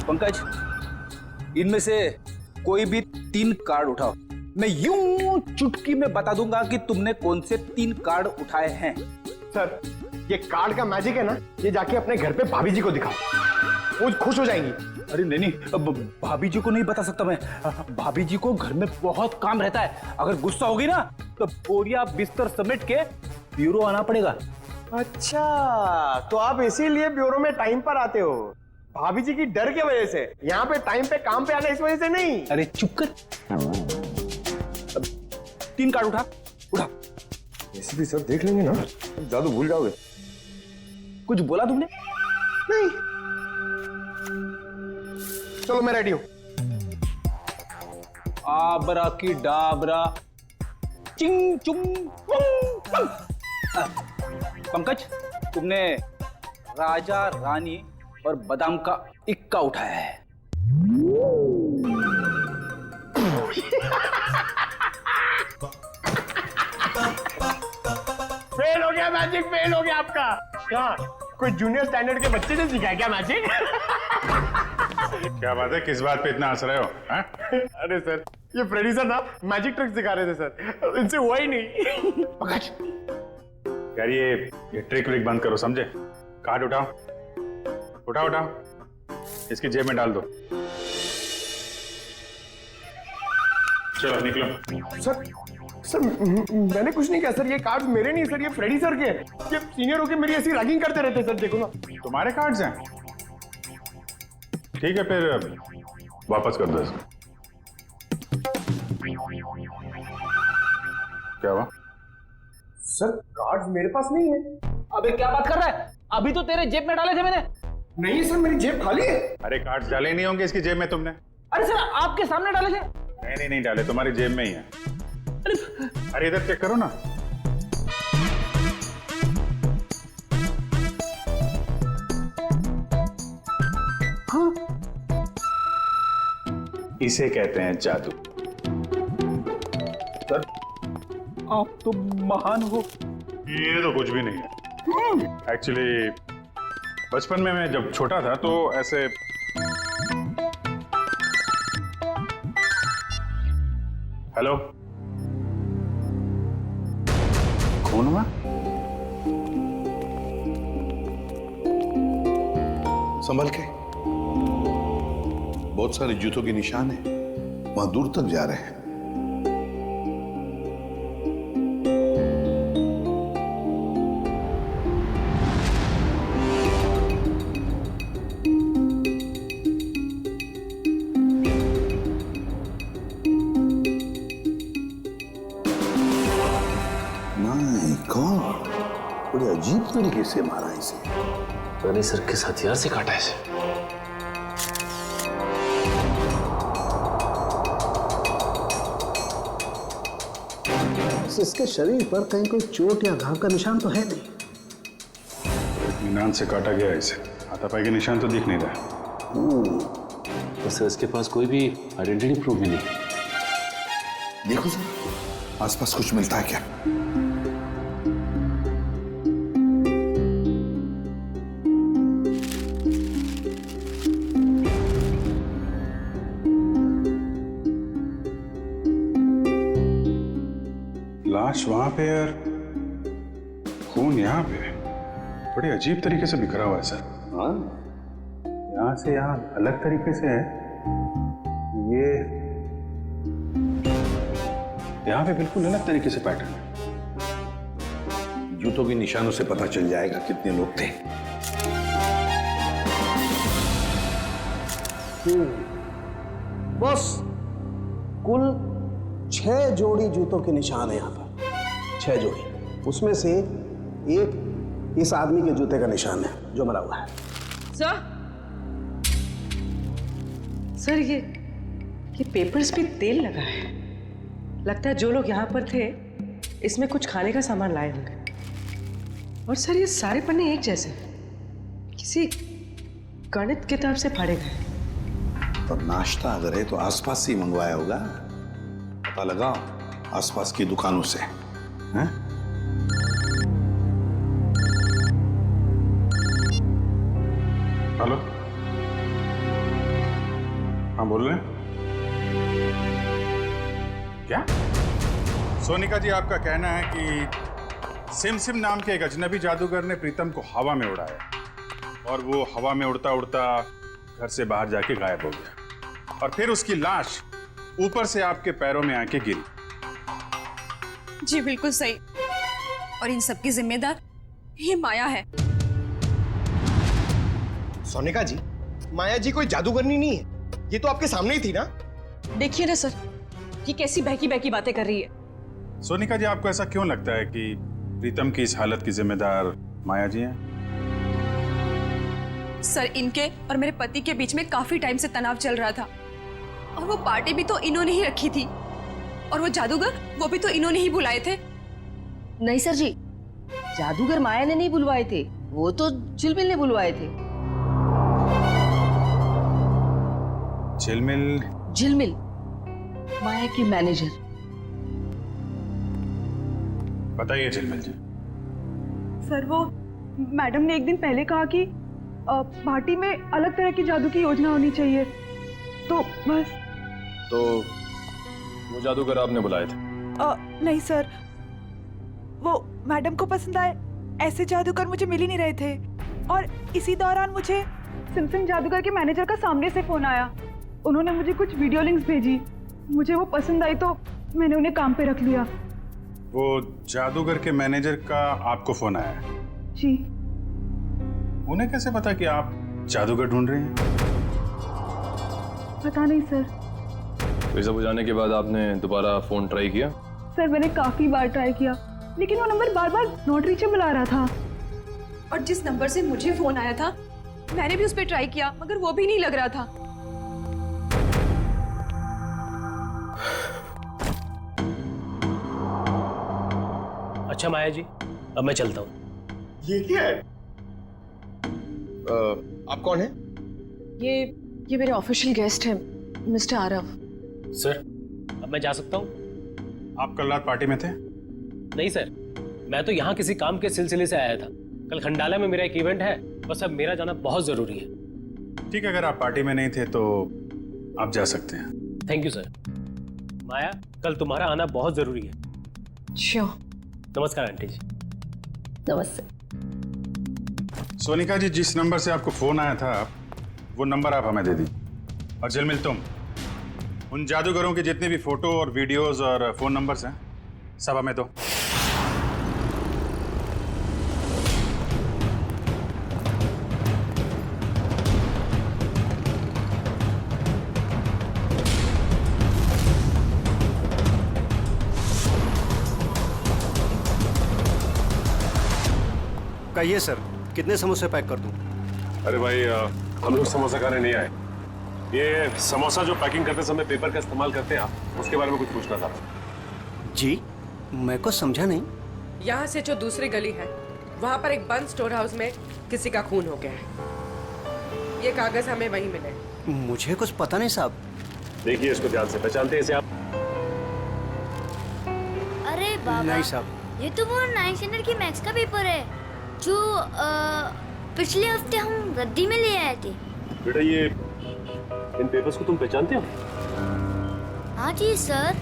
पंकज, इनमें से कोई भी 3 कार्ड उठाओ। मैं यूं चुटकी में बता दूंगा कि तुमने कौन से 3 कार्ड उठाए हैं। सर, ये कार्ड का मैजिक है ना, ये जाके अपने घर पे भाभी जी को दिखाओ, वो खुश हो जाएंगी। अरे नहीं, अब भाभी जी को नहीं बता सकता मैं। भाभी जी को घर में बहुत काम रहता है। अगर गुस्सा होगी ना तो बोरिया बिस्तर समेट के ब्यूरो आना पड़ेगा। अच्छा, तो आप इसीलिए ब्यूरो में टाइम पर आते हो, भाभी जी की डर की वजह से। यहाँ पे टाइम पे काम पे आना इस वजह से नहीं। अरे चुप कर। 3 कार्ड उठा उठा। ऐसे भी सर देख लेंगे ना, जादू भूल जाओगे। कुछ बोला तुमने? नहीं। चलो मैं रेडी हूं। आबरा की डाबरा चिंग चुंग पुंग। पंकज, तुमने राजा रानी और बादाम का इक्का उठाया है। फेल हो गया मैजिक, फेल हो गया आपका। क्या कोई जूनियर स्टैंडर्ड के बच्चे ने सिखाया क्या मैजिक? क्या बात है, किस बात पे इतना हंस रहे हो? अरे सर, ये फ्रेडी सर ना मैजिक ट्रिक सिखा रहे थे सर, इनसे हुआ ही नहीं। पंकज, यार ये ट्रिक व्रिक बंद करो, समझे? कार्ड उठाओ उठाओ उठाओ, इसकी जेब में डाल दो। चलो निकलो। सर मैंने कुछ नहीं किया सर, ये कार्ड्स मेरे नहीं सर, ये फ्रेडी सर के। ये सीनियर होके मेरी ऐसी रैगिंग करते रहते सर, देखो ना। तुम्हारे कार्ड्स हैं? ठीक है, फिर वापस कर दो इसको। क्या हुआ? सर कार्ड्स मेरे पास नहीं है। अबे क्या बात कर रहा है? अभी तो तेरे जेब में डाले थे मैंने। नहीं सर, मेरी जेब खाली है। अरे कार्ड्स डाले नहीं होंगे इसकी जेब में तुमने? अरे सर, आपके सामने डाले थे। नहीं डाले, तुम्हारी जेब में ही है। अरे इधर चेक करो ना। हाँ, इसे कहते हैं जादू। सर आप तो महान हो। ये तो कुछ भी नहीं है। एक्चुअली बचपन में मैं जब छोटा था तो ऐसे हेलो, कौन हुआ? संभल के, बहुत सारे जूतों के निशान है, वहां दूर तक जा रहे हैं। माय गॉड, बड़े अजीब तरीके से मारा इसे। रानी सर किस हथियार से काटा इसे? इसके शरीर पर कहीं कोई चोट या घाव का निशान तो है नहीं। इत्मीनान से काटा गया इसे, हाथापाई के निशान तो दिख नहीं रहा। तो सर इसके पास कोई भी आइडेंटिटी प्रूफ भी नहीं। देखो सर, आसपास कुछ मिलता है क्या? लाश वहां पे और खून यहाँ पे, बड़े अजीब तरीके से बिखरा हुआ है सर। हाँ, यहाँ से यहाँ अलग तरीके से है। ये यहाँ पे बिल्कुल अलग तरीके से पैटर्न है। जूतों के निशानों से पता चल जाएगा कितने लोग थे। बस कुल 6 जोड़ी जूतों के निशान है यहाँ पर, 6 जोड़ी। उसमें से एक इस आदमी के जूते का निशान है जो मरा हुआ है। सर ये पेपर्स पे तेल लगा है। लगता है जो लोग यहाँ पर थे इसमें कुछ खाने का सामान लाए होंगे। और सर ये सारे पन्ने एक जैसे हैं, किसी गणित किताब से फाड़े गए। तो नाश्ता अगर है तो आसपास से ही मंगवाया होगा। पता लगाओ आसपास की दुकानों से। हैं? हेलो, हाँ बोल रहे हैं। क्या? सोनिका जी, आपका कहना है कि सिम नाम के एक अजनबी जादूगर ने प्रीतम को हवा में उड़ाया और वो हवा में उड़ता उड़ता घर से बाहर जाके गायब हो गया और फिर उसकी लाश ऊपर से आपके पैरों में आके गिरी। जी बिल्कुल सही। और इन सब की जिम्मेदार ये माया है। सोनिका जी, माया जी कोई जादूगरनी नहीं है, ये तो आपके सामने ही थी ना। देखिए ना सर, ये कैसी बहकी बहकी बातें कर रही है। सोनिका जी, आपको ऐसा क्यों लगता है कि प्रीतम की इस हालत की जिम्मेदार माया जी हैं? सर, इनके और मेरे पति के बीच में काफी टाइम से तनाव चल रहा था और वो पार्टी भी तो इन्होंने ही रखी थी और वो जादूगर, वो भी तो इन्होंने ही बुलाए थे। नहीं सर जी, जादूगर माया ने नहीं बुलवाए थे, वो तो झिलमिल ने बुलवाए थे। झिलमिल माया की मैनेजर। बताइए झिलमिल जी। सर, वो मैडम ने एक दिन पहले कहा कि पार्टी में अलग तरह की जादू की योजना होनी चाहिए, तो बस। तो वो जादूगर आपने बुलाए थे? नहीं सर, वो मैडम को पसंद आए ऐसे जादूगर मुझे मिल ही नहीं रहे थे और इसी दौरान मुझे सिम जादूगर के मैनेजर का सामने से फोन आया। उन्होंने मुझे कुछ वीडियो लिंक्स भेजी, मुझे वो पसंद आई तो मैंने उन्हें काम पे रख लिया। वो जादूगर के मैनेजर का आपको फोन आया है? जी। उन्हें कैसे पता कि आप जादूगर ढूंढ रहे हैं? पता नहीं सर। ये सब हो जाने के बाद आपने दोबारा फोन ट्राई किया? सर, मैंने काफी बार ट्राई किया लेकिन वो नंबर बार बार नॉट रीचेबल आ रहा था। और जिस नंबर से मुझे फोन आया था, मैंने भी उस पर ट्राई किया मगर वो भी नहीं लग रहा था। अच्छा माया जी, अब मैं चलता हूँ। ये क्या है? आप कौन है? ये मेरे ऑफिशियल गेस्ट हैं, मिस्टर आरव। सर, अब मैं जा सकता हूँ? आप कल रात पार्टी में थे? नहीं सर, मैं तो यहाँ किसी काम के सिलसिले से आया था। कल खंडाला में मेरा एक इवेंट है, बस अब मेरा जाना बहुत जरूरी है। ठीक है, अगर आप पार्टी में नहीं थे तो आप जा सकते हैं। Thank you sir. माया, कल तुम्हारा आना बहुत जरूरी है। श्योर। नमस्कार आंटी जी। नमस्ते। सोनिका जी, जिस नंबर से आपको फोन आया था वो नंबर आप हमें दे दीजिए। और झिलमिल, तुम उन जादूगरों के जितने भी फोटो और वीडियोस और फोन नंबर्स हैं सब हमें दो। कहिए सर, कितने समोसे पैक कर दूं? अरे भाई, हम लोग समोसा खाने नहीं आए। ये समोसा जो पैकिंग करते समय पेपर का इस्तेमाल करते हैं आप, उसके बारे में कुछ पूछना था। जी, मैं कुछ समझा नहीं। यहाँ से जो दूसरी गली है, वहाँ पर एक बंद स्टोर हाउस में किसी का खून हो गया है। ये कागज हमें वहीं मिले। मुझे कुछ पता नहीं साहब। देखिए इसको ध्यान से, पहचानते हैं इसे आप? अरे बाबा, नहीं साहब, ये तो वो 9th स्टैंडर्ड की मैथ्स का पेपर है जो पिछले हफ्ते हम रद्दी में ले आए थे। बेटा, ये इन पेपर्स को तुम पहचानते हो? हाँ जी सर,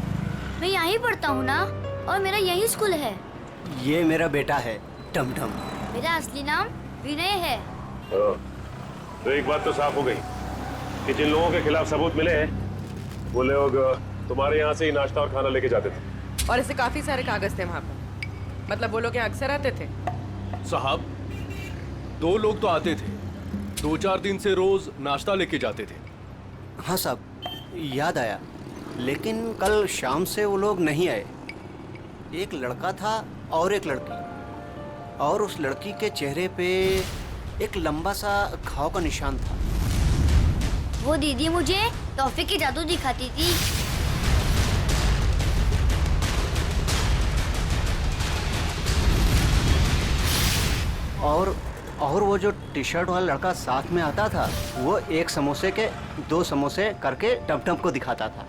मैं यहीं पढ़ता हूँ ना और मेरा यही स्कूल है। ये मेरा बेटा है टमटम। मेरा असली नाम विनय है। तो एक बात तो साफ हो गई कि जिन लोगों के खिलाफ सबूत मिले हैं वो लोग तुम्हारे यहाँ से ही नाश्ता और खाना लेके जाते थे। और ऐसे काफी सारे कागज थे वहाँ पर। मतलब वो लोग यहाँ अक्सर आते थे? साहब, 2 लोग तो आते थे, 2-4 दिन से रोज नाश्ता लेके जाते थे। हाँ साहब, याद आया, लेकिन कल शाम से वो लोग नहीं आए। एक लड़का था और एक लड़की, और उस लड़की के चेहरे पे एक लंबा सा घाव का निशान था। वो दीदी मुझे टॉफी की जादू दिखाती थी। और वो जो टी शर्ट वाला लड़का साथ में आता था, वो एक समोसे के 2 समोसे करके टमटम को दिखाता था।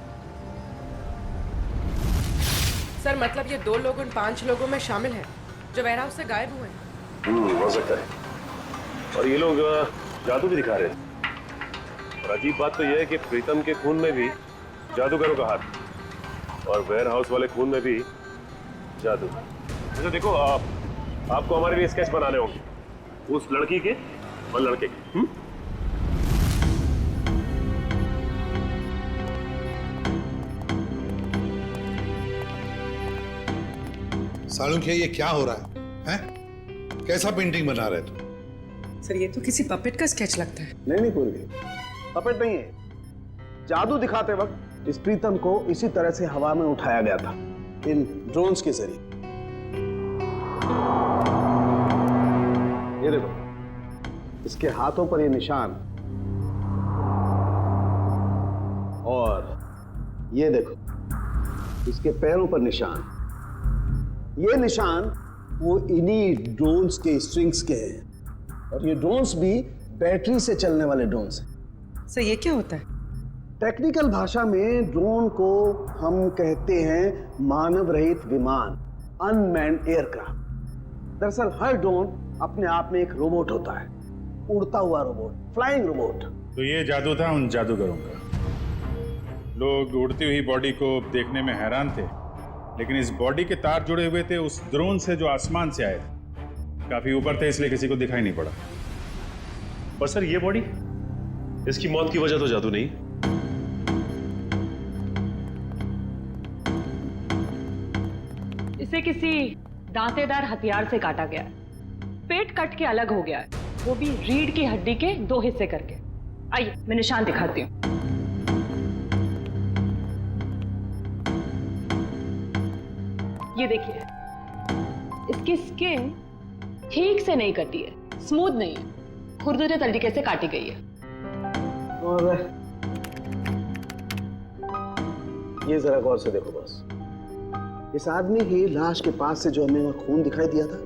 सर, मतलब ये 2 लोग उन 5 लोगों में शामिल हैं जो वेयरहाउस से गायब हुए हैं। हो सकता है। और ये लोग जादू भी दिखा रहे थे। और और अजीब बात तो यह है कि प्रीतम के खून में भी जादूगरों का हाथ और वेयर हाउस वाले खून में भी जादू। अच्छा देखो, आपको हमारे लिए स्केच बनाने होंगे उस लड़की के और लड़के के। सालुंखे, ये क्या हो रहा है? हैं? कैसा पेंटिंग बना रहे तुम? सर ये तो किसी पपेट का स्केच लगता है। नहीं पूर्वी, पपेट नहीं है। जादू दिखाते वक्त इस प्रीतम को इसी तरह से हवा में उठाया गया था, इन ड्रोन्स के जरिए। ये देखो, इसके हाथों पर ये निशान, और ये देखो इसके पैरों पर निशान। ये निशान वो इन्हीं ड्रोन्स के स्ट्रिंग्स के हैं, और ये ड्रोन्स भी बैटरी से चलने वाले ड्रोन्स हैं। सर ये क्या होता है? टेक्निकल भाषा में ड्रोन को हम कहते हैं मानव रहित विमान, अनमैन्ड एयरक्राफ्ट। दरअसल हर ड्रोन अपने आप में एक रोबोट होता है, उड़ता हुआ रोबोट, फ्लाइंग रोबोट। तो ये जादू था उन जादूगरों का। लोग उड़ती हुई बॉडी को देखने में हैरान थे, लेकिन इस बॉडी के तार जुड़े हुए थे उस ड्रोन से जो आसमान से आए थे। काफी ऊपर थे, इसलिए किसी को दिखाई नहीं पड़ा। पर सर ये बॉडी, इसकी मौत की वजह तो जादू नहीं। इसे किसी दांतेदार हथियार से काटा गया है। पेट कट के अलग हो गया है, वो भी रीढ़ की हड्डी के 2 हिस्से करके। आइए मैं निशान दिखाती हूँ। ये देखिए, इसकी स्किन ठीक से नहीं कटी है, स्मूथ नहीं है, खुरदुरे तरीके से काटी गई है। और ये जरा गौर से देखो बस, इस आदमी की लाश के पास से जो हमें वहां खून दिखाई दिया था,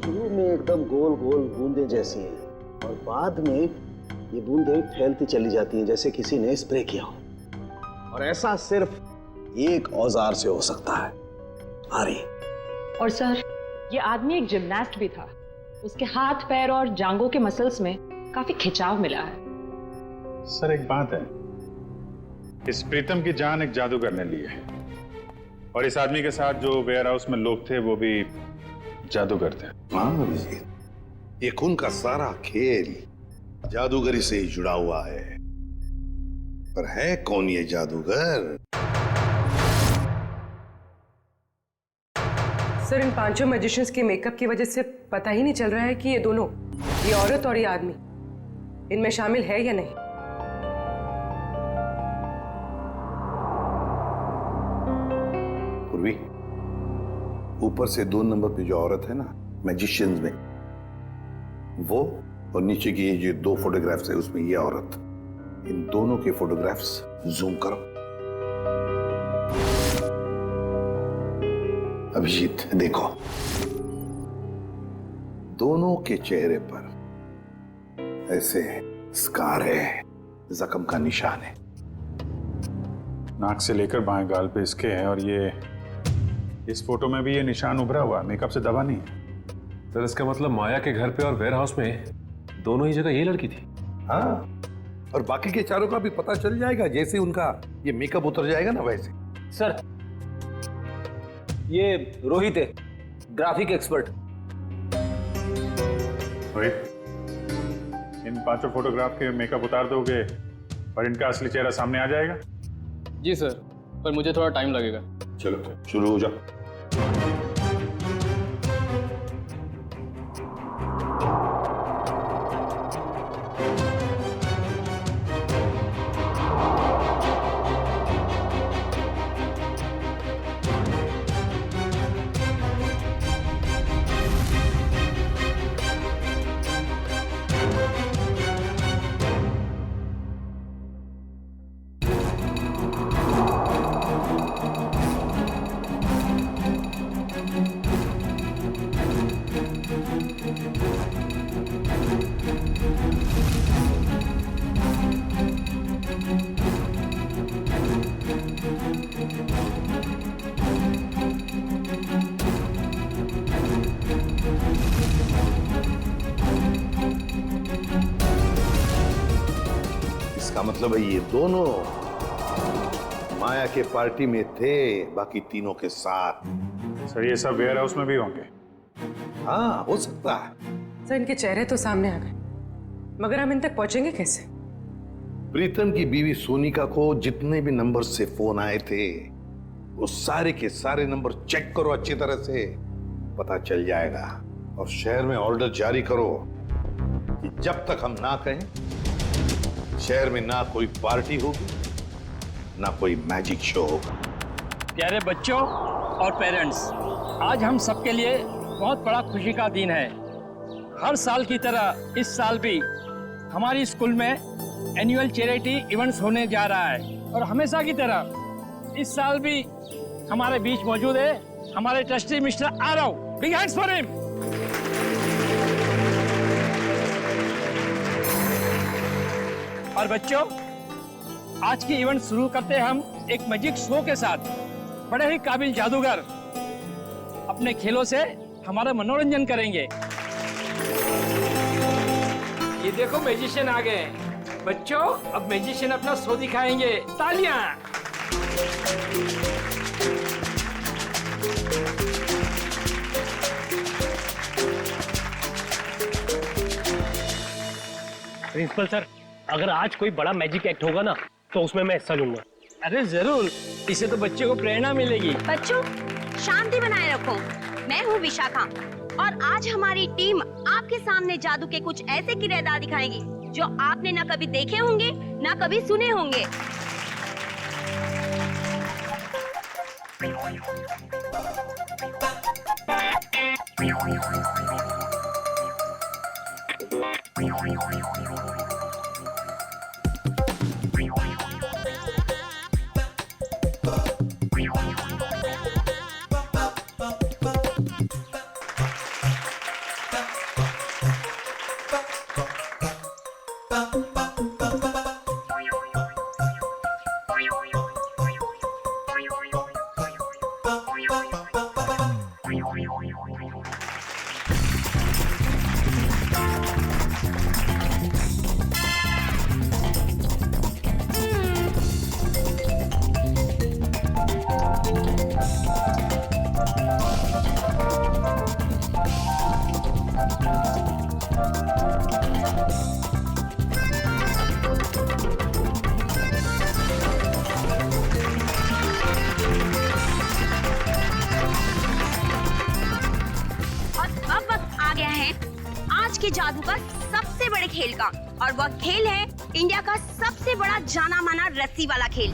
शुरू में एकदम गोल गोल बूंदे जैसी है, और बाद में ये बूंदे फैलती चली जाती हैं जैसे किसी ने स्प्रे किया हो। और ऐसा सिर्फ एक औजार से हो सकता है, आरी। और सर ये आदमी एक जिम्नास्ट भी था, उसके हाथ पैर और जांघों के मसल्स में काफी खिंचाव मिला है। सर एक बात है, इस प्रीतम की जान एक जादूगर ने ली है, और इस आदमी के साथ जो वेयर हाउस में लोग थे वो भी जादूगर थे। हाँ अभिजीत, ये खून का सारा खेल जादूगरी से ही जुड़ा हुआ है। पर है कौन ये जादूगर? सर इन 5 मैजिशियंस के मेकअप की वजह से पता ही नहीं चल रहा है कि ये दोनों, ये औरत और ये आदमी, इनमें शामिल है या नहीं। पूर्वी, ऊपर से 2 नंबर पे जो औरत है ना मैजिशियंस में, वो, और नीचे की ये जो 2 फोटोग्राफ्स है उसमें ये औरत, इन दोनों के फोटोग्राफ्स जूम करो। अभिजीत देखो, दोनों के चेहरे पर ऐसे स्कार है, जख्म का निशान है। नाक से लेकर बाएं गाल पे इसके है, और ये इस फोटो में भी ये निशान उभरा हुआ, मेकअप से दबा नहीं है। सर इसका मतलब माया के घर पे और वेयर हाउस में दोनों ही जगह ये लड़की थी। हाँ, और बाकी के चारों का भी पता चल जाएगा जैसे उनका ये मेकअप उतर जाएगा ना वैसे। सर ये रोहित है, ग्राफिक एक्सपर्ट। रोहित, इन 5 फोटोग्राफ के मेकअप उतार दोगे और इनका असली चेहरा सामने आ जाएगा? जी सर, पर मुझे थोड़ा टाइम लगेगा। चलो शुरू हो जाओ। इसका मतलब है ये दोनों माया के पार्टी में थे, बाकी तीनों के साथ। सर ये सब वेयर हाउस में भी होंगे? हाँ, हो सकता है। सर इनके चेहरे तो सामने आ गए, मगर हम इन तक पहुंचेंगे कैसे? प्रीतम की बीवी सोनिका को जितने भी नंबर से फोन आए थे, वो सारे के सारे नंबर चेक करो अच्छी तरह से, पता चल जाएगा। और शहर में ऑर्डर जारी करो कि जब तक हम ना कहें, शहर में ना कोई पार्टी होगी, ना कोई मैजिक शो होगा। प्यारे बच्चों और पेरेंट्स, आज हम सबके लिए बहुत बड़ा खुशी का दिन है। हर साल की तरह इस साल भी हमारी स्कूल में एनुअल चैरिटी इवेंट्स होने जा रहा है, और हमेशा की तरह इस साल भी हमारे बीच मौजूद है हमारे trustee mister Aarav. Big hands for him. और बच्चों, आज की इवेंट शुरू करते हैं हम एक मैजिक शो के साथ। बड़े ही काबिल जादूगर अपने खेलों से हमारा मनोरंजन करेंगे। ये देखो मैजिशियन आ गए। बच्चों, अब मैजिशियन अपना शो दिखाएंगे। तालियां। प्रिंसिपल सर, अगर आज कोई बड़ा मैजिक एक्ट होगा ना, तो उसमें मैं हिस्सा लूंगा। अरे जरूर, इससे तो बच्चे को प्रेरणा मिलेगी। बच्चों, शांति बनाए रखो। मैं हूँ विशाखा, और आज हमारी टीम आपके सामने जादू के कुछ ऐसे किरदार दिखाएगी जो आपने ना कभी देखे होंगे, ना कभी सुने होंगे। जादू का सबसे बड़े खेल का, और वह खेल है इंडिया का सबसे बड़ा जाना माना रस्सी वाला खेल।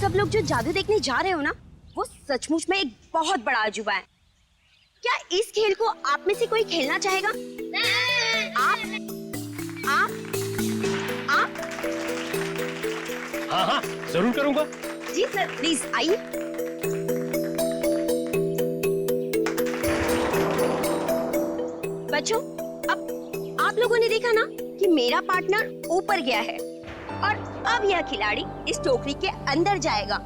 सब लोग जो जादू देखने जा रहे हो ना, वो सचमुच में एक बहुत बड़ा अजूबा है। क्या इस खेल को आप में से कोई खेलना चाहेगा? आप हाँ हाँ जरूर करूंगा। जी सर, प्लीज आइए। बच्चों, अब आप लोगों ने देखा ना कि मेरा पार्टनर ऊपर गया है और अब यह खिलाड़ी इस टोकरी के अंदर जाएगा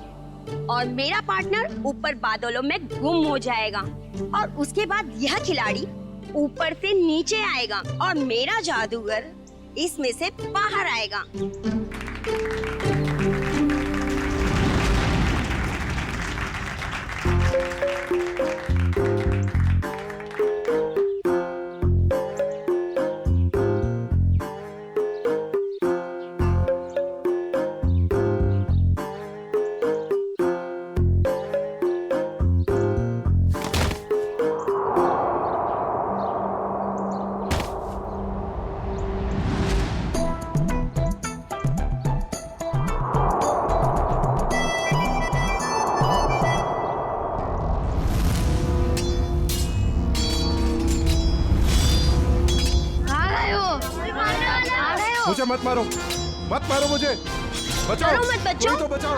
और मेरा पार्टनर ऊपर बादलों में गुम हो जाएगा और उसके बाद यह खिलाड़ी ऊपर से नीचे आएगा और मेरा जादूगर इसमें से बाहर आएगा। मुझे मत मारो मुझे, बचाओ। मत बच्चों, कोई तो बचाओ।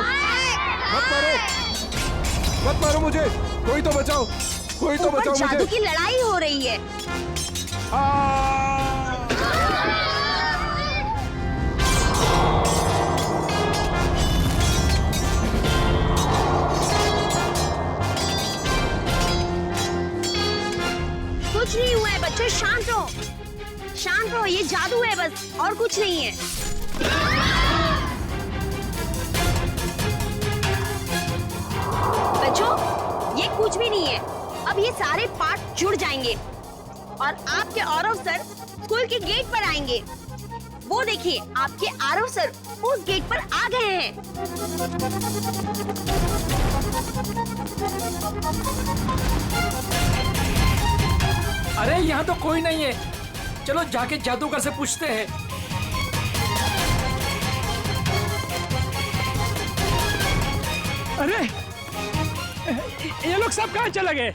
मत मारो मुझे, कोई तो बचाओ, कोई तो बचाओ मुझे। जादू की लड़ाई हो रही है। कुछ नहीं हुआ है बच्चों, शांत रहो, शांत रहो। ये जादू है बस, और कुछ नहीं है। बच्चों, ये कुछ भी नहीं है। अब ये सारे पार्ट जुड़ जाएंगे और आपके आरव सर स्कूल के गेट पर आएंगे। वो देखिए, आपके आरव सर उस गेट पर आ गए हैं। अरे यहाँ तो कोई नहीं है, चलो जाके जादूगर से पूछते हैं। अरे ये लोग सब कहाँ चले गए?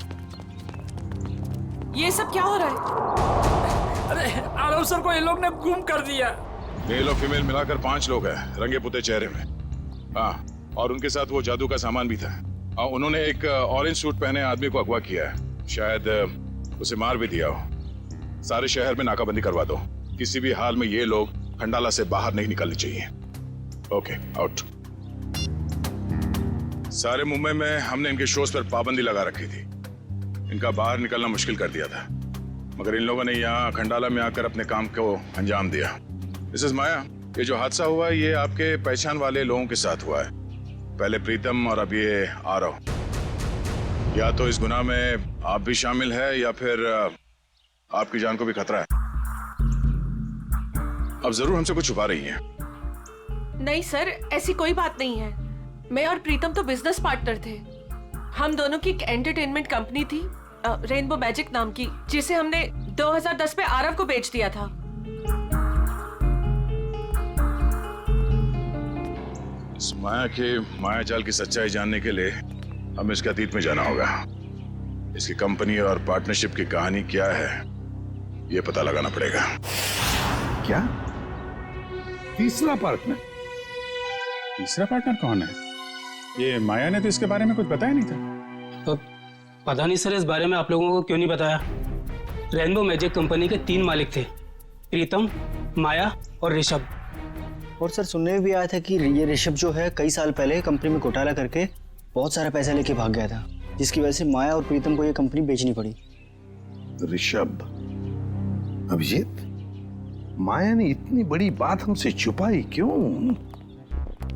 ये सब क्या हो रहा है? अरे आरव सर को ये लोग ने गुम कर दिया। मेल और फीमेल मिलाकर 5 लोग हैं, रंगे पुते चेहरे में। हाँ, और उनके साथ वो जादू का सामान भी था। उन्होंने एक ऑरेंज सूट पहने आदमी को अगवा किया है, शायद उसे मार भी दिया हो। सारे शहर में नाकाबंदी करवा दो, किसी भी हाल में ये लोग खंडाला से बाहर नहीं निकलने चाहिए। Okay, out. सारे मुंबई में हमने इनके शोज पर पाबंदी लगा रखी थी, इनका बाहर निकलना मुश्किल कर दिया था, मगर इन लोगों ने यहाँ खंडाला में आकर अपने काम को अंजाम दिया। मिसेस माया, ये जो हादसा हुआ है ये आपके पहचान वाले लोगों के साथ हुआ है, पहले प्रीतम और अब ये आरव। या तो इस गुनाह में आप भी शामिल है या फिर आपकी जान को भी खतरा है। अब जरूर हमसे कुछ छुपा रही है। नहीं सर, ऐसी कोई बात नहीं है। मैं और प्रीतम तो बिजनेस पार्टनर थे। हम दोनों की एक एंटरटेनमेंट कंपनी थी, रेनबो मैजिक नाम की, जिसे हमने 2010 में आरव को बेच दिया था। इस माया के माया जाल की सच्चाई जानने के लिए हमें इसके अतीत में जाना होगा। इसकी कंपनी और पार्टनरशिप की कहानी क्या है ये पता लगाना पड़ेगा। क्या? तीसरा पार्टनर? तीसरा पार्टनर कौन है? ये माया ने तो इसके बारे में कुछ बताया नहीं था। तो पता नहीं सर, इस बारे में आप लोगों को क्यों नहीं बताया। रेनबो मैजिक कंपनी के 3 मालिक थे, प्रीतम, माया और ऋषभ। और सर सुनने में भी आया था कि ये ऋषभ जो है कई साल पहले कंपनी में घोटाला करके बहुत सारा पैसा लेके भाग गया था, जिसकी वजह से माया और प्रीतम को ये कंपनी बेचनी पड़ी। ऋषभ, अभिजीत, माया ने इतनी बड़ी बात हमसे छुपाई क्यों?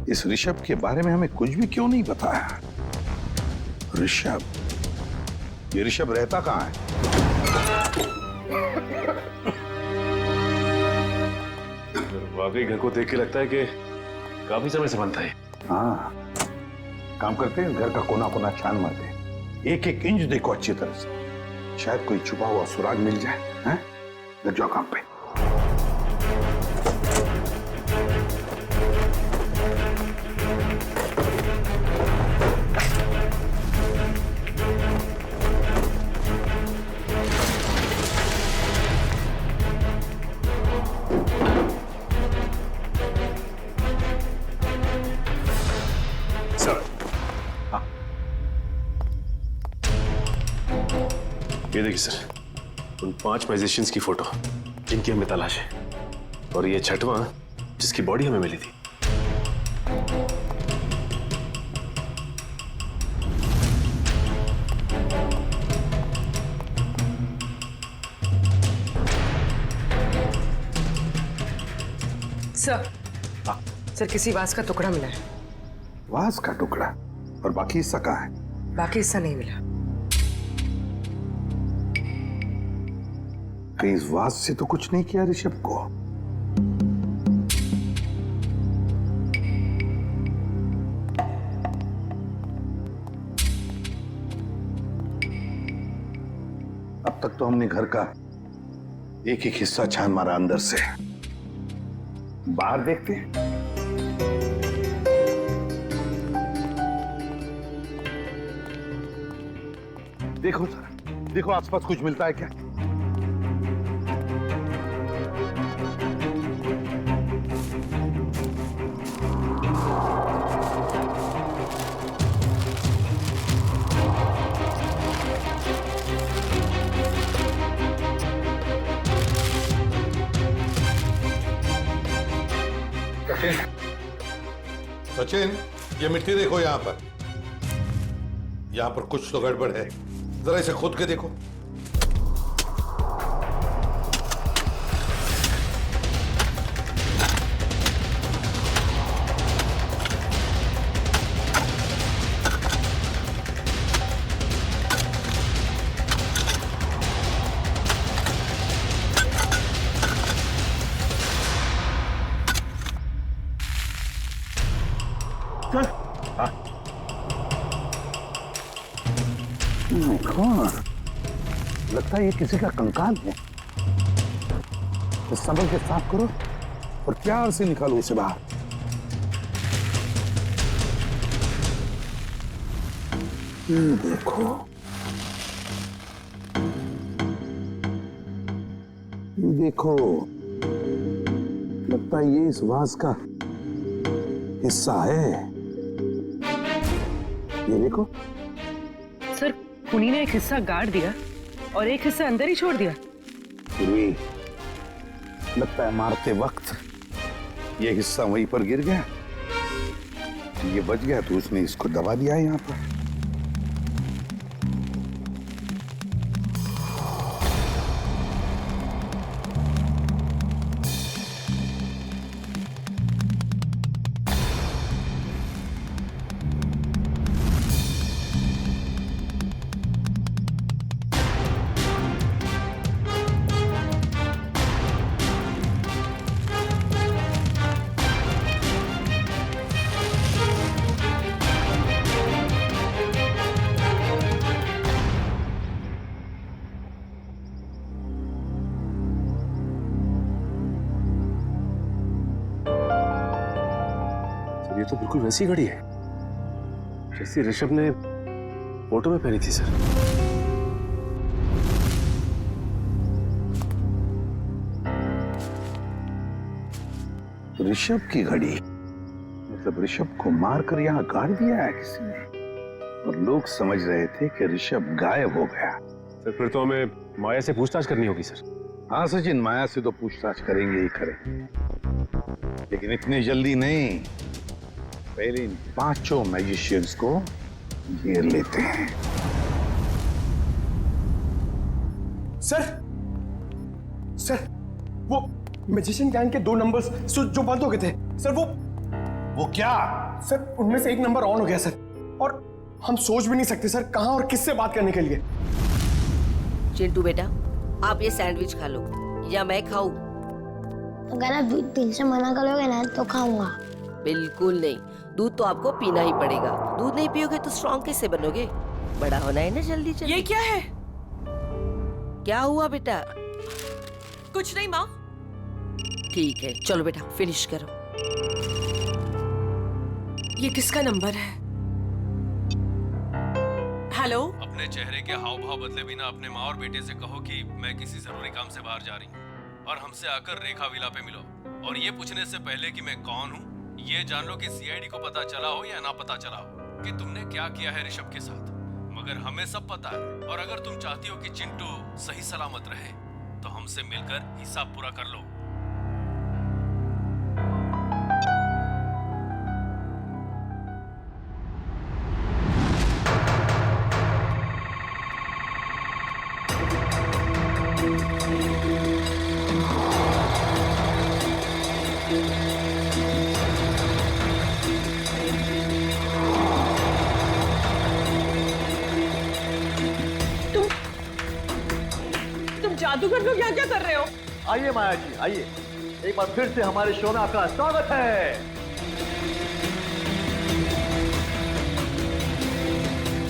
इस ऋषभ के बारे में हमें कुछ भी क्यों नहीं बताया? ऋषभ, ये ऋषभ रहता कहाँ है? वाकई घर को देख के लगता है कि काफी समय से बनता है। हाँ, काम करते हैं, घर का कोना कोना छान मारते हैं, एक एक इंच देखो अच्छी तरह से, शायद कोई छुपा हुआ सुराग मिल जाए। हैं? लग जाओ काम पे। ये देखिए सर, उन 5 मैजिशियंस की फोटो जिनकी हमें तलाश है, और ये 6वां जिसकी बॉडी हमें मिली थी। सर, सर किसी वास का टुकड़ा मिला है। वास का टुकड़ा? और बाकी हिस्सा कहाँ है? बाकी हिस्सा नहीं मिला। कहीं इस वास से तो कुछ नहीं किया ऋषभ को? अब तक तो हमने घर का एक एक हिस्सा छान मारा अंदर से। बाहर देखते हैं। देखो सर, देखो आसपास कुछ मिलता है क्या? सचिन, ये मिट्टी देखो यहाँ पर। यहाँ पर कुछ तो गड़बड़ है, जरा इसे खोद के देखो। लगता है ये किसी का कंकाल है। तो संभल के साफ करो और प्यार से निकालो उसे बाहर। देखो, देखो, लगता है ये इस वास का हिस्सा है। ये देखो सर, खूनी ने एक हिस्सा गाड़ दिया और एक हिस्सा अंदर ही छोड़ दिया। फिर भी लगता है मारते वक्त ये हिस्सा वहीं पर गिर गया, ये बच गया तो उसने इसको दबा दिया है यहाँ पर। ये तो बिल्कुल वैसी घड़ी है जैसी ऋषभ ने फोटो में पहनी थी सर। ऋषभ की घड़ी? मतलब ऋषभ को मारकर यहाँ गाड़ दिया है किसी ने, और लोग समझ रहे थे कि ऋषभ गायब हो गया। सर फिर तो हमें माया से पूछताछ करनी होगी सर। हाँ सचिन, माया से तो पूछताछ करेंगे ही करेंगे, लेकिन इतनी जल्दी नहीं। पहले इन 5 मैजिशियंस को घेर लेते हैं। सर, सर, वो मैजिशियन गैंग के 2 नंबर्स जो बंद हो गए थे सर, वो क्या? सर उनमें से एक नंबर ऑन हो गया सर, और हम सोच भी नहीं सकते सर कहां और किससे बात करने के लिए। चिंटू बेटा, आप ये सैंडविच खा लो या मैं खाऊं? अगर आप दूध पीने से मना करोगे ना तो खाऊंगा। बिल्कुल नहीं, दूध तो आपको पीना ही पड़ेगा। दूध नहीं पियोगे तो स्ट्रॉन्ग कैसे बनोगे? बड़ा होना है ना जल्दी जल्दी। ये क्या है? क्या हुआ बेटा? कुछ नहीं माँ। ठीक है, चलो बेटा फिनिश करो। ये किसका नंबर है? हेलो? अपने चेहरे के हाव भाव बदले बिना अपने माँ और बेटे से कहो कि मैं किसी जरूरी काम से बाहर जा रही हूँ और हमसे आकर रेखा विला पे मिलो। और ये पूछने से पहले कि मैं कौन हूँ, ये जान लो कि सीआईडी को पता चला हो या ना पता चला हो कि तुमने क्या किया है ऋषभ के साथ। अगर हमें सब पता है और अगर तुम चाहती हो कि चिंटू सही सलामत रहे तो हमसे मिलकर हिसाब पूरा कर लो। जादूगर लोग यहाँ क्या कर रहे हो? आइए माया जी, आइए। एक बार फिर से हमारे शो में आपका स्वागत है।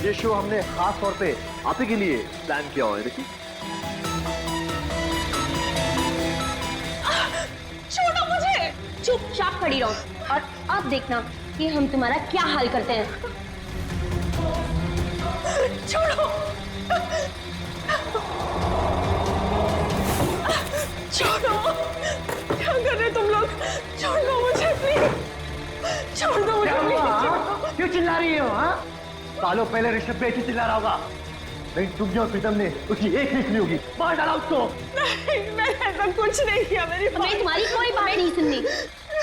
ये शो हमने खास तौर पे आप ही के लिए प्लान किया हुआ है। देखिए, छोड़ो मुझे। चुपचाप खड़ी रहो और अब देखना कि हम तुम्हारा क्या हाल करते हैं। छोड़ो, छोड़ो, क्या कर रहे तुम लोग? छोड़ दो मुझे प्लीज, छोड़ दो मुझे प्लीज। क्यों चिल्ला रही हो? हाँ, सालों पहले ऋषभ पे चिल्ला रहा होगा, लेकिन तुम और प्रीतम ने उसकी एक नहीं सुनी होगी। मार डाला उसको। नहीं, मैंने ऐसा कुछ नहीं किया। मेरी तुम्हारी कोई बात नहीं सुननी।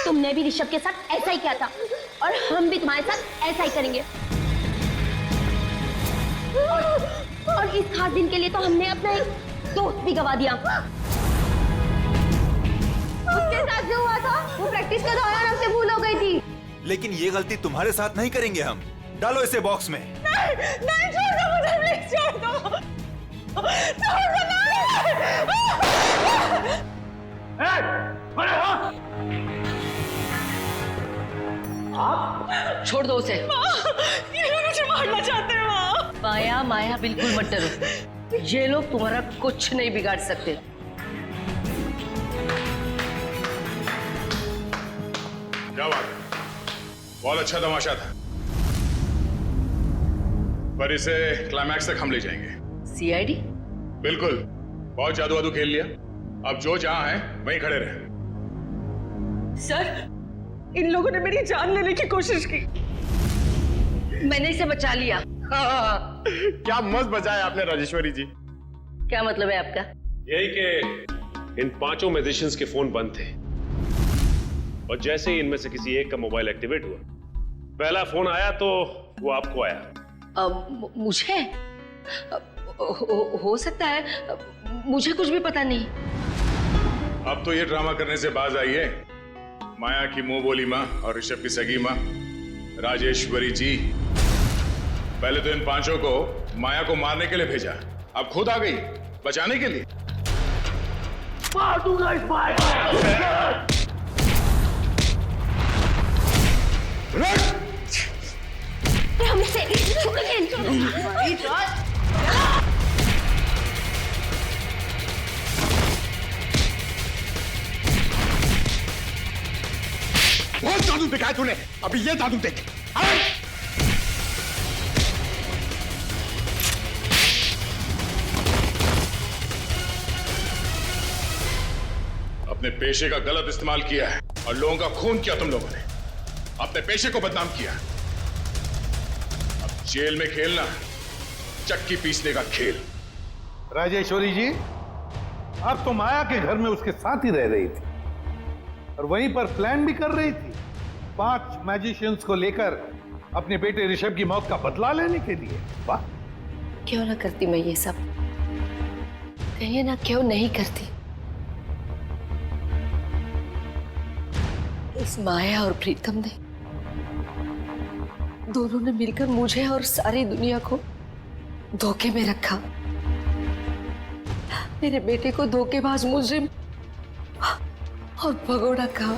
तुमने भी ऋषभ के साथ ऐसा ही किया था और हम भी तुम्हारे साथ ऐसा ही करेंगे। और इस खास दिन के लिए तो हमने अपना एक दोस्त भी गवा दिया। उसके साथ जो हुआ था वो प्रैक्टिस के दौरान हमसे भूल हो गई थी। लेकिन ये गलती तुम्हारे साथ नहीं करेंगे हम। डालो इसे बॉक्स में। नहीं, छोड़ दो मुझे प्लीज, छोड़ दो, छोड़ दो। आप छोड़ दो उसे। ये लोग मुझे मारना चाहते हैं। माँ, माया, माया बिल्कुल मत डरो। ये लोग तुम्हारा कुछ नहीं बिगाड़ सकते। क्या बात, बहुत अच्छा तमाशा था, पर इसे क्लाइमैक्स तक हम ले जाएंगे। सीआईडी? बिल्कुल, बहुत जादू वादू खेल लिया। अब जो जहां है वहीं खड़े रहे। सर, इन लोगों ने मेरी जान लेने की कोशिश की। मैंने इसे बचा लिया। क्या मस्त बचाया आपने राजेश्वरी जी। क्या मतलब है आपका? यही कि इन पांचों मैजिशियंस के फोन बंद थे और जैसे ही इनमें से किसी एक का मोबाइल एक्टिवेट हुआ, पहला फोन आया तो वो आपको आया। मुझे हो सकता है, मुझे कुछ भी पता नहीं। अब तो ये ड्रामा करने से बाज आई है। माया की मुंह बोली माँ और ऋषभ की सगी माँ राजेश्वरी जी। पहले तो इन पांचों को माया को मारने के लिए भेजा, अब खुद आ गई बचाने के लिए। मार दूंगा इस माया। हमसे बहुत जादू दिखाया तूने, अभी ये जादू देख। अपने पेशे का गलत इस्तेमाल किया है और लोगों का खून किया तुम लोगों ने, अपने पेशे को बदनाम किया। अब जेल में खेलना चक्की पीसने का खेल। राजेश्वरी जी, आप तो माया के घर में उसके साथ ही रह रही थी और वहीं पर प्लान भी कर रही थी 5 मैजिशियंस को लेकर अपने बेटे ऋषभ की मौत का बदला लेने के लिए। वाह, क्यों ना करती मैं ये सब, कहिए ना क्यों नहीं करती। इस माया और प्रीतम ने दोनों ने मिलकर मुझे और सारी दुनिया को धोखे में रखा। मेरे बेटे को धोखेबाज मुजरिम और भगोड़ा कहा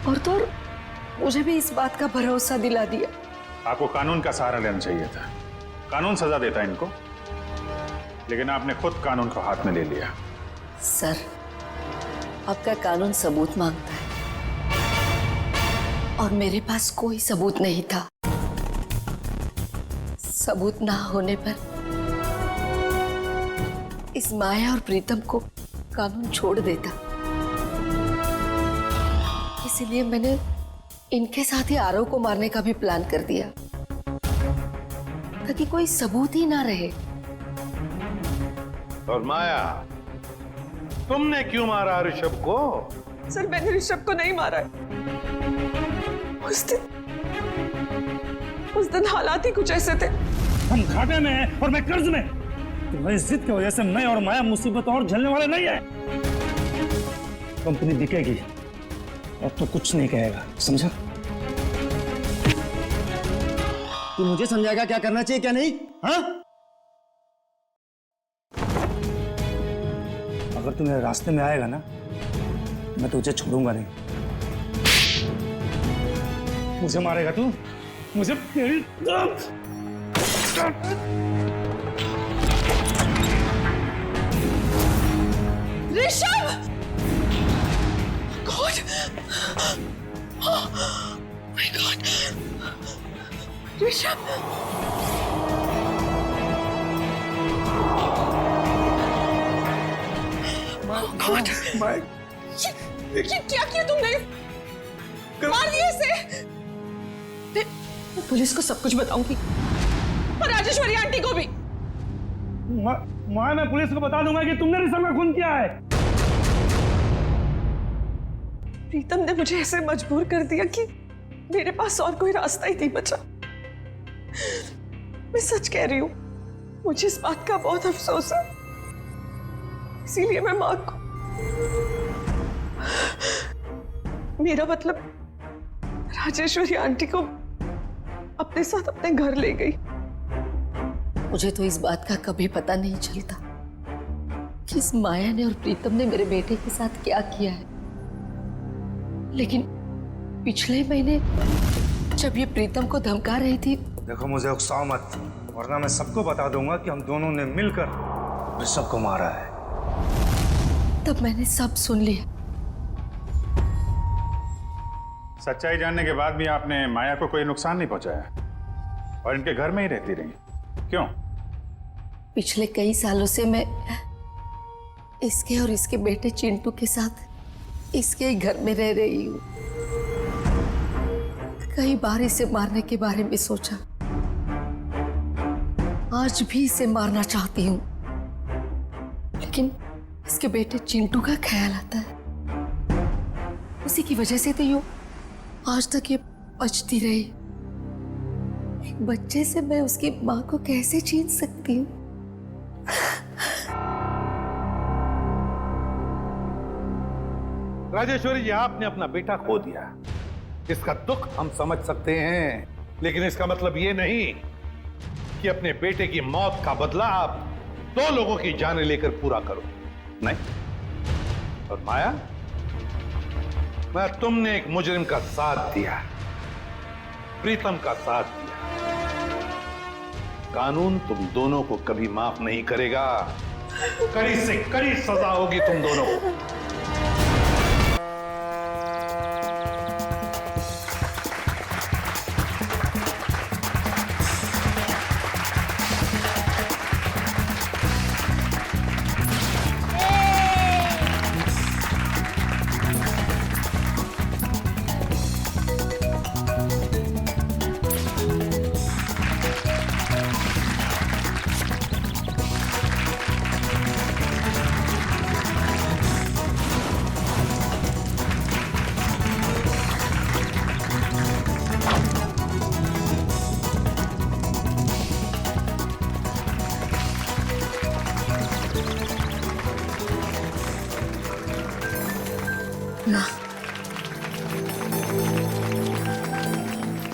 और तो और मुझे भी इस बात का भरोसा दिला दिया। आपको कानून का सहारा लेना चाहिए था। कानून सजा देता इनको, लेकिन आपने खुद कानून को हाथ में ले लिया। सर, आपका कानून सबूत मांगता है और मेरे पास कोई सबूत नहीं था। सबूत ना होने पर इस माया और प्रीतम को कानून छोड़ देता। इसीलिए मैंने इनके साथ ही आरव को मारने का भी प्लान कर दिया। ताकि कोई सबूत ही ना रहे। और माया, तुमने क्यों मारा ऋषभ को? सर मैंने ऋषभ को नहीं मारा है। उस दिन हालात ही कुछ ऐसे थे। हम घाटे में हैं और मैं कर्ज में। तुम्हारी जिद की वजह से मैं और माया मुसीबत और झेलने वाले नहीं है। कंपनी बिकेगी, अब तो कुछ नहीं कहेगा, समझा? तू मुझे समझाएगा क्या करना चाहिए क्या नहीं? हाँ? अगर तू मेरे रास्ते में आएगा ना, मैं तुझे छोड़ूंगा नहीं। मुझे मारेगा तू? मुझे तेरी Rishabh! God! My God! Rishabh! God! ये क्या किया तुमने? मार दिया इसे? मैं पुलिस को सब कुछ बताऊंगी और राजेश्वरी आंटी को भी। मैं पुलिस को बता दूंगा कि तुमने ऋषभ का खून किया है। प्रीतम ने मुझे ऐसे मजबूर कर दिया कि मेरे पास और कोई रास्ता ही नहीं बचा। मैं सच कह रही हूं, मुझे इस बात का बहुत अफसोस है। इसीलिए मैं मां को, मेरा मतलब राजेश्वरी आंटी को अपने साथ अपने घर ले गई। मुझे तो इस बात का कभी पता नहीं चलता कि इस माया ने और प्रीतम ने मेरे बेटे के साथ क्या किया है। लेकिन पिछले महीने जब ये प्रीतम को धमका रही थी। देखो मुझे उकसाओ मत, वरना मैं सबको बता दूंगा कि हम दोनों ने मिलकर ऋषभ को मारा है। तब मैंने सब सुन लिया। सच्चाई जानने के बाद भी आपने माया को कोई नुकसान नहीं पहुंचाया और इनके घर में ही रहती रही, क्यों? पिछले कई सालों से मैं इसके और इसके बेटे चिंटू के साथ इसके ही घर में रह रही हूँ। कई बार इसे मारने के बारे में सोचा, आज भी इसे मारना चाहती हूँ, लेकिन इसके बेटे चिंटू का ख्याल आता है। उसी की वजह से तो यूं आज तक ये बचती रही। एक बच्चे से मैं उसकी माँ को कैसे छीन सकती हूँ? राजेश्वरी जी, आपने अपना बेटा खो दिया, इसका दुख हम समझ सकते हैं, लेकिन इसका मतलब ये नहीं कि अपने बेटे की मौत का बदला आप दो लोगों की जानें लेकर पूरा करो। नहीं। और माया, मैं तुमने एक मुजरिम का साथ दिया, प्रीतम का साथ दिया। कानून तुम दोनों को कभी माफ नहीं करेगा। कड़ी से कड़ी सजा होगी तुम दोनों को।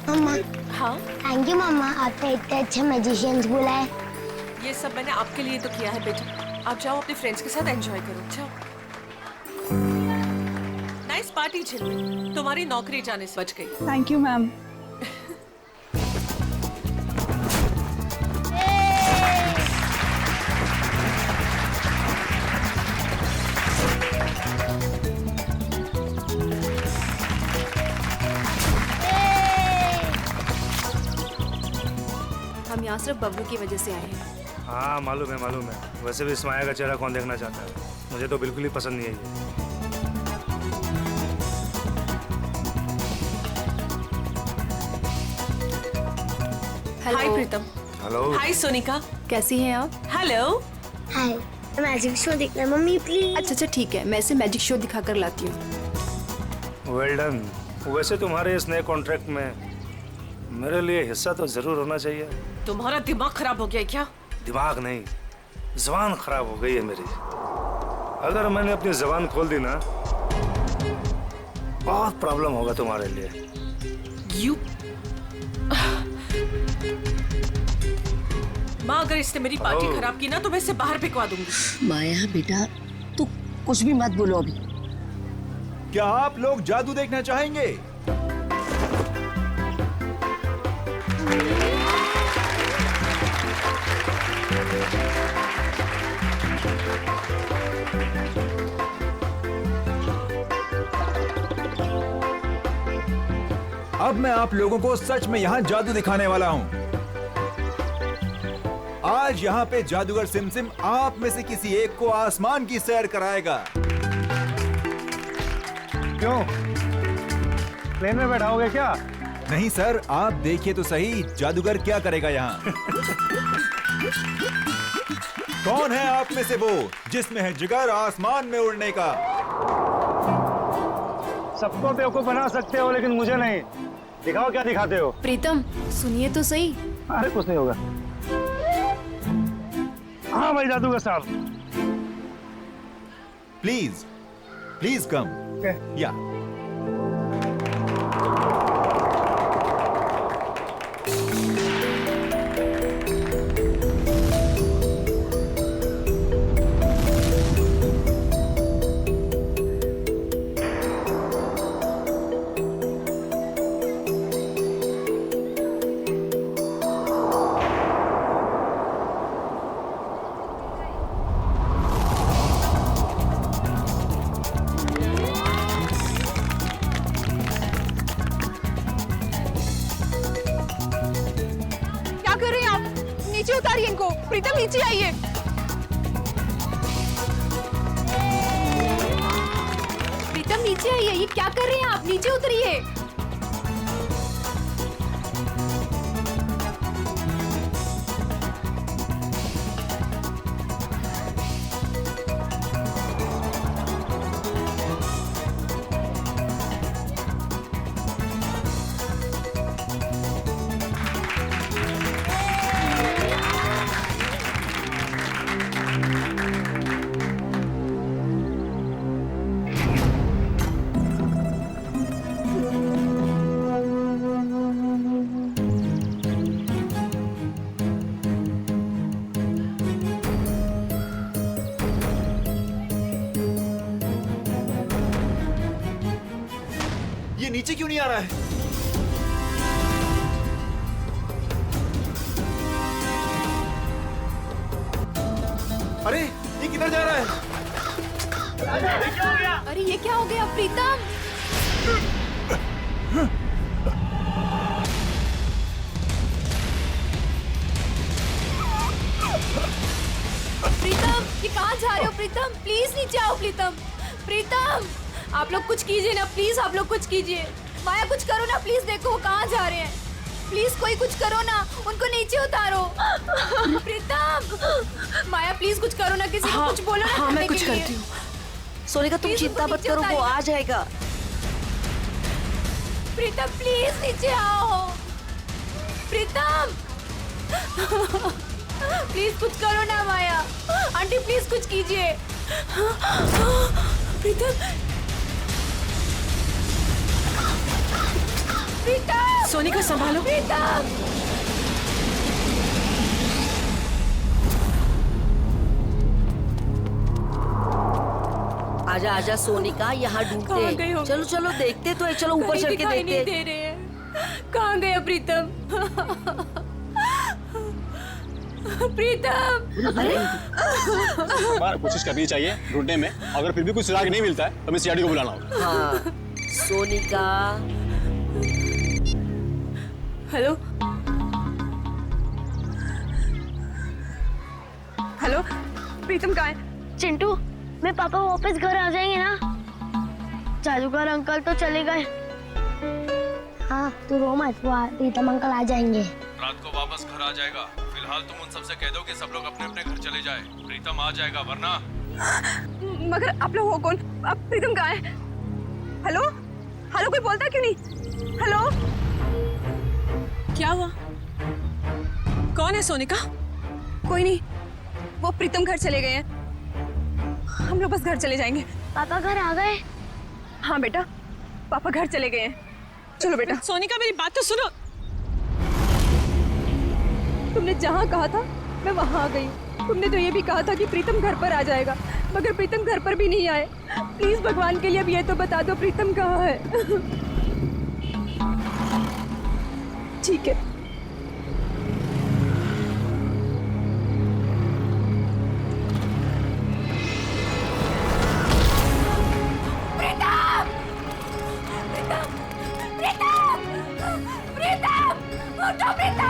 मम्मा। हाँ थैंक यू मम्मा, आपने इतने अच्छे मैजिशियंस बुलाए। ये सब मैंने आपके लिए तो किया है बेटा। आप जाओ अपने फ्रेंड्स के साथ एंजॉय करो। जाओ। नाइस पार्टी झिल, तुम्हारी नौकरी जाने से बच गई। Thank you ma'am. हम यहाँ सिर्फ बबलू की वजह से आए हैं। हाँ मालूम है। वैसे भी इस माया का चेहरा कौन देखना चाहता है? मुझे तो बिल्कुल ही पसंद नहीं है ये। हाय प्रीतम। हेलो। हाय सोनिका, कैसी हैं आप? हेलो। हाय, मैजिक शो देखना है मम्मी प्लीज। अच्छा ठीक है, मैं इसे मैजिक शो दिखा कर लाती हूँ। Well done. वैसे तुम्हारे इस नए कॉन्ट्रैक्ट में मेरे लिए हिस्सा तो जरूर होना चाहिए। तुम्हारा दिमाग खराब हो गया क्या? दिमाग नहीं, जबान खराब हो गई है मेरी। अगर मैंने अपनी जबान खोल दी ना, बहुत प्रॉब्लम होगा तुम्हारे लिए। यू माँ, अगर इसने मेरी पार्टी खराब की ना तो मैं इसे बाहर फेंकवा दूंगी। माया बेटा, तू कुछ भी मत बोलो अभी। क्या आप लोग जादू देखना चाहेंगे? अब मैं आप लोगों को सच में यहाँ जादू दिखाने वाला हूँ। आज यहाँ पे जादूगर सिमसिम आप में से किसी एक को आसमान की सैर कराएगा। क्यों? प्लेन में बैठाओगे क्या? नहीं सर, आप देखिए तो सही जादूगर क्या करेगा यहाँ। कौन है आप में से वो जिसमें है जिगर आसमान में उड़ने का? सबको बेवकूफ बना सकते हो लेकिन मुझे नहीं। दिखाओ क्या दिखाते हो। प्रीतम सुनिए तो सही। अरे कुछ नहीं होगा। हाँ भाई जादूगर साहब, प्लीज प्लीज कम। या नीचे उतारिए इनको। प्रीतम नीचे आइए। प्रीतम नीचे आइए, ये क्या कर रहे हैं आप? नीचे उतरिए। ये नीचे क्यों नहीं आ रहा है? अरे ये किधर जा रहा है? अरे ये क्या हो गया प्रीतम? प्रीतम ये कहाँ जा रहे हो? प्रीतम प्लीज नीचे आओ। प्रीतम प्रीतम आप लोग कुछ कीजिए ना प्लीज, आप लोग कुछ कीजिए। माया कुछ करो ना प्लीज, देखो वो कहाँ जा रहे हैं। प्लीज कोई कुछ करो ना, उनको नीचे उतारो। प्रीतम माया प्लीज कुछ करो ना, किसी को कुछ बोलो ना। हाँ मैं कुछ करती हूँ। सोनिका तुम चिंता मत करो, वो आ जाएगा। प्रीतम प्लीज नीचे आओ। प्रीतम प्लीज कुछ करो ना माया। आंटी प्लीज कुछ कीजिए। प्रीतम प्रीतम सोनिका संभालो। प्रीतम आजा आजा सोनिका, यहाँ ढूंढते। चलो चलो देखते तो है, चलो ऊपर चढ़ के देखते। नहीं दे रहे हैं। कहाँ गया प्रीतम? प्रीतम अरे बार कोशिश करनी चाहिए ढूंढने में, अगर फिर भी कुछ सुराग नहीं मिलता है तो मैं सीआईडी को बुलाना होगा। हाँ सोनिका। हेलो हेलो, प्रीतम कहाँ है? चिंटू मैं पापा वापस घर आ जाएंगे ना? जादूगर अंकल तो चले गए। हाँ तू रो मत, वो प्रीतम अंकल आ जाएंगे। रात को वापस घर आ जाएगा, फिर फिलहाल तुम उन सबसे कह दो कि सब लोग अपने अपने घर चले जाए। प्रीतम आ जाएगा, वरना। मगर आप लोग हो कौन? अब प्रीतम कहाँ है? हेलो हेलो, कोई बोलता क्यों नहीं? हेलो, क्या हुआ? कौन है सोनिका? कोई नहीं, वो प्रीतम घर चले गए हैं। हम लोग बस घर चले जाएंगे। पापा घर आ गए? हाँ बेटा, पापा घर चले गए हैं। चलो बेटा। सोनिका मेरी बात तो सुनो। तुमने जहाँ कहा था मैं वहाँ आ गई। तुमने तो ये भी कहा था कि प्रीतम घर पर आ जाएगा, मगर प्रीतम घर पर भी नहीं आए। प्लीज भगवान के लिए अब ये तो बता दो प्रीतम कहाँ है। ठीक है। प्रीतम! प्रीतम! प्रीतम! प्रीतम! उठो प्रीतम!